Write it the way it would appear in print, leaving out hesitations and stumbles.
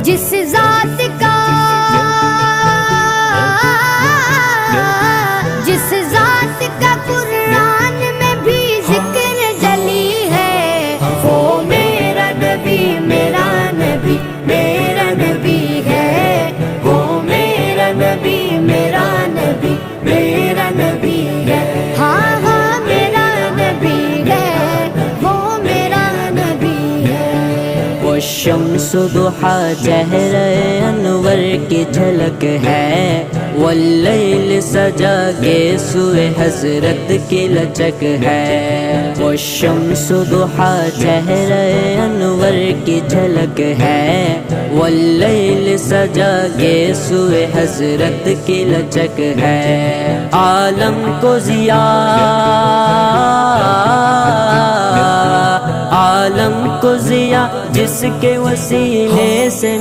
جس ذات کا قرآن میں بھی ذکر جلی ہے، وہ میرا نبی میرا نبی میرا نبی ہے، وہ میرا نبی میرا نبی میرا نبی ہے، ہاں ہاں میرا نبی ہے، وہ میرا نبی ہے۔ وہ شمس ضحیٰ چہرہ انور کی جھلک ہے، واللیل سجا کے سوئے حضرت کی لچک ہے۔ وہ شمس ضحیٰ چہرہ انور کی جھلک ہے، واللیل سجا کے سوئے حضرت کی لچک ہے۔ عالم کو ضیاء، عالم کو ضیاء جس کے وسیلے سے